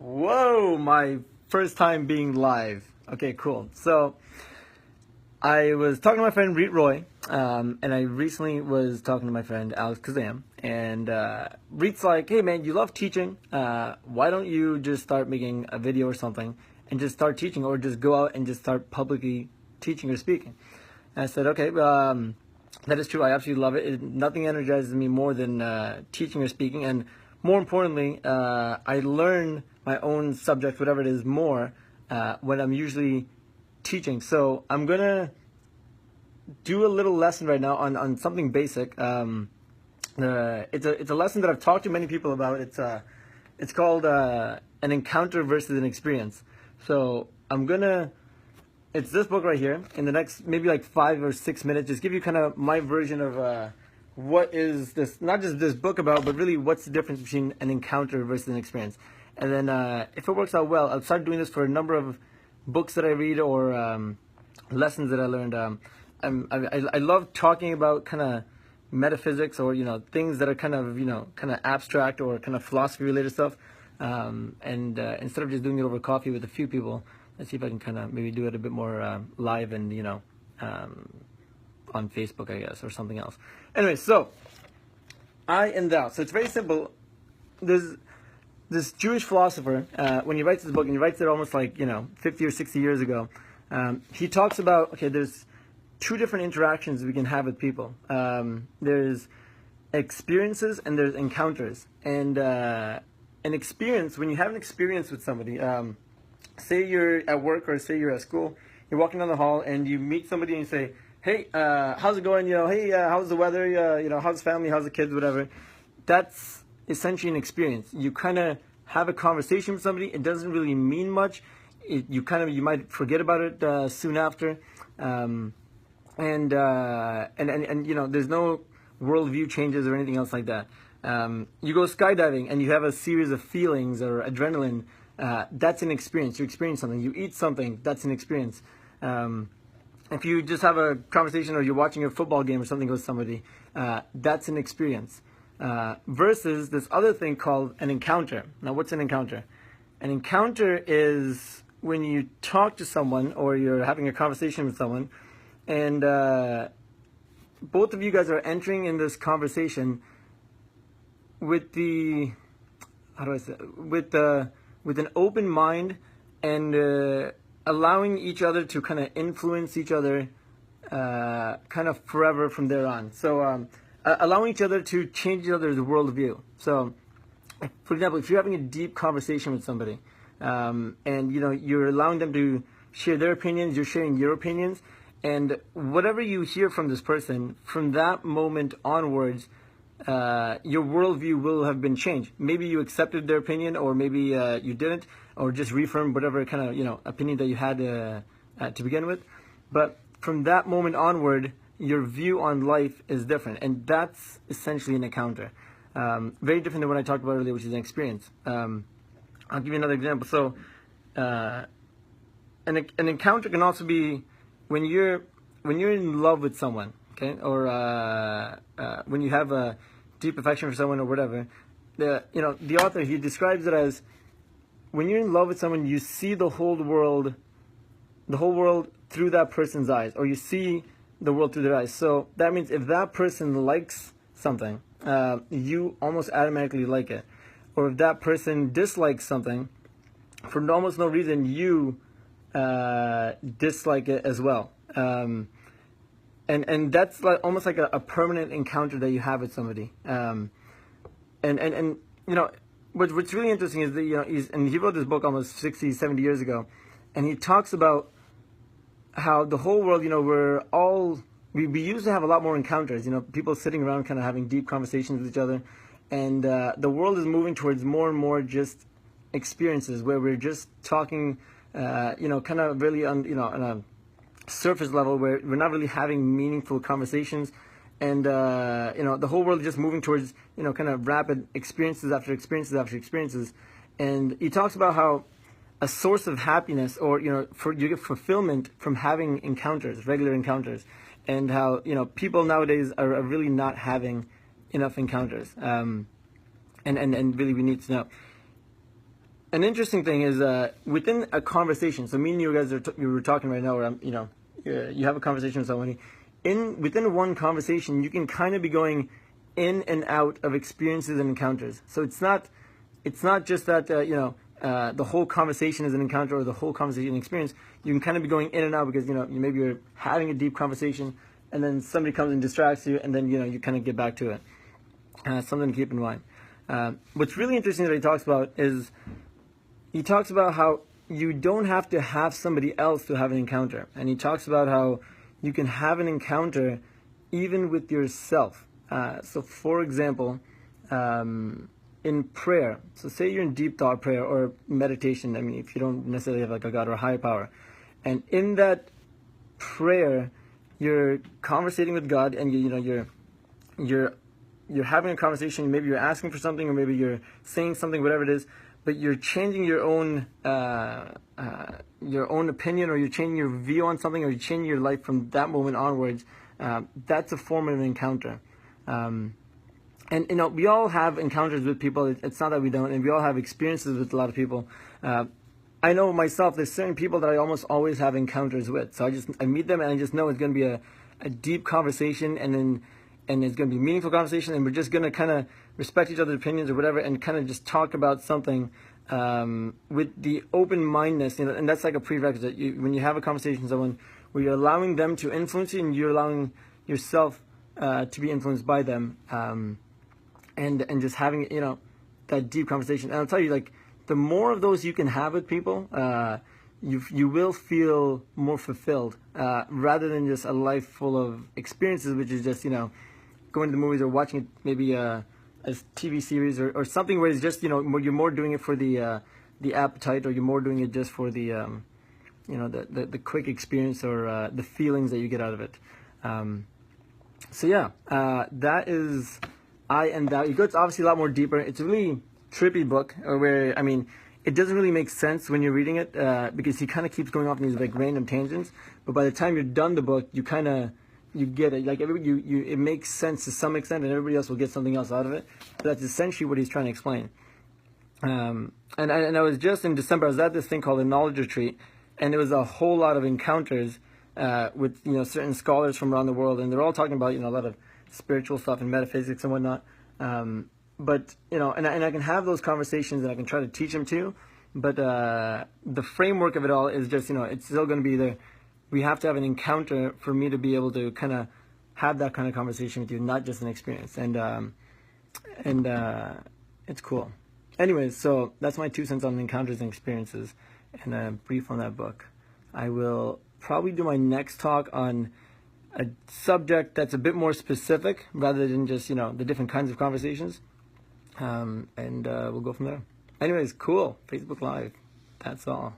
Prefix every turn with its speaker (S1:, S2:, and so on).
S1: Whoa, my first time being live. Okay, cool. So I was talking to my friend Reet Roy, and I recently was talking to my friend Alex Kazam, and Reet's like, "Hey man, you love teaching. Why don't you just start making a video or something and just start teaching, or just go out and just start publicly teaching or speaking?" And I said, "Okay, that is true. I absolutely love it. Nothing energizes me more than teaching or speaking, and more importantly, I learn my own subject, whatever it is, more when I'm usually teaching. So I'm gonna do a little lesson right now on something basic. It's a lesson that I've talked to many people about. It's called an encounter versus an experience. So it's this book right here. In the next maybe like 5 or 6 minutes, just give you kind of my version of what is this, not just this book about, but really what's the difference between an encounter versus an experience. And then if it works out well, I'll start doing this for a number of books that I read or lessons that I learned. I love talking about kind of metaphysics or things that are kind of abstract or kind of philosophy related stuff. And instead of just doing it over coffee with a few people, let's see if I can kind of maybe do it a bit more live and on Facebook, I guess, or something else. Anyway, so I and thou. So it's very simple. There's this Jewish philosopher, when he writes this book, and he writes it almost like 50 or 60 years ago. He talks about, okay, there's two different interactions we can have with people. There's experiences and there's encounters. And an experience, when you have an experience with somebody, say you're at work or say you're at school, you're walking down the hall and you meet somebody and you say, "Hey, how's it going? Hey, how's the weather? How's the family? How's the kids? Whatever." That's essentially an experience. You kind of have a conversation with somebody. It doesn't really mean much. You might forget about it soon after, and there's no worldview changes or anything else like that. You go skydiving and you have a series of feelings or adrenaline. That's an experience. You experience something. You eat something. That's an experience. If you just have a conversation or you're watching a football game or something with somebody, that's an experience. Versus this other thing called an encounter. Now, what's an encounter? An encounter is when you talk to someone or you're having a conversation with someone, and both of you guys are entering in this conversation with with an open mind and allowing each other to kind of influence each other kind of forever from there on. So allowing each other to change each other's worldview. So, for example, if you're having a deep conversation with somebody and you're allowing them to share their opinions, you're sharing your opinions, and whatever you hear from this person, from that moment onwards, your worldview will have been changed. Maybe you accepted their opinion, or maybe you didn't, or just reaffirmed whatever kind of opinion that you had to begin with. But from that moment onward, your view on life is different, and that's essentially an encounter. Very different than what I talked about earlier, which is an experience. I'll give you another example. So, an encounter can also be when you're in love with someone, okay, or when you have a deep affection for someone or whatever. The author, he describes it as when you're in love with someone, you see the whole world through that person's eyes, or you see the world through their eyes. So that means if that person likes something, you almost automatically like it, or if that person dislikes something, for almost no reason, you dislike it as well. And that's like almost like a permanent encounter that you have with somebody. What's really interesting is that he wrote this book almost 60, 70 years ago, and he talks about how the whole world, we used to have a lot more encounters, people sitting around kind of having deep conversations with each other, and the world is moving towards more and more just experiences where we're just talking, kind of really on a surface level, where we're not really having meaningful conversations, and the whole world is just moving towards kind of rapid experiences after experiences after experiences. And he talks about how a source of happiness, or you get fulfillment from having encounters, regular encounters, and how people nowadays are really not having enough encounters, and really we need to know. an interesting thing is within a conversation. So me and you guys you were talking right now, where you have a conversation with somebody. Within one conversation, you can kind of be going in and out of experiences and encounters. So it's not just that the whole conversation is an encounter or the whole conversation an experience. You can kind of be going in and out because maybe you're having a deep conversation and then somebody comes and distracts you, and then you kind of get back to it. Something to keep in mind. What's really interesting that he talks about is he talks about how you don't have to have somebody else to have an encounter, and he talks about how you can have an encounter even with yourself. So, for example, in prayer, so say you're in deep thought prayer or meditation. I mean, if you don't necessarily have like a God or a higher power, and in that prayer, you're conversating with God, and you're having a conversation. Maybe you're asking for something, or maybe you're saying something, whatever it is. But you're changing your own opinion, or you're changing your view on something, or you're changing your life from that moment onwards. That's a form of an encounter. And we all have encounters with people. It's not that we don't, and we all have experiences with a lot of people. I know myself, there's certain people that I almost always have encounters with. So I meet them, and I just know it's going to be a deep conversation, and it's going to be a meaningful conversation, and we're just going to kind of respect each other's opinions or whatever, and kind of just talk about something with the open-mindedness, and that's like a prerequisite. When you have a conversation with someone where you're allowing them to influence you, and you're allowing yourself to be influenced by them, and just having that deep conversation. And I'll tell you, like, the more of those you can have with people, you will feel more fulfilled, rather than just a life full of experiences, which is just going to the movies or watching maybe a TV series or something where it's just you're more doing it for the appetite, or you're more doing it just for the the quick experience or the feelings that you get out of it. So yeah, that is I and Thou. It goes obviously a lot more deeper. It's a really trippy book, where it doesn't really make sense when you're reading it, because he kind of keeps going off in these like random tangents. But by the time you're done the book, you get it. Like it makes sense to some extent, and everybody else will get something else out of it. But that's essentially what he's trying to explain. And I was just in December. I was at this thing called a knowledge retreat, and there was a whole lot of encounters with certain scholars from around the world, and they're all talking about a lot of spiritual stuff and metaphysics and whatnot. But and I can have those conversations, and I can try to teach them too. But the framework of it all is just it's still going to be there. We have to have an encounter for me to be able to kind of have that kind of conversation with you, not just an experience. And it's cool. Anyways, so that's my 2 cents on encounters and experiences, and a brief on that book. I will probably do my next talk on a subject that's a bit more specific, rather than just the different kinds of conversations. And we'll go from there. Anyways, cool. Facebook Live. That's all.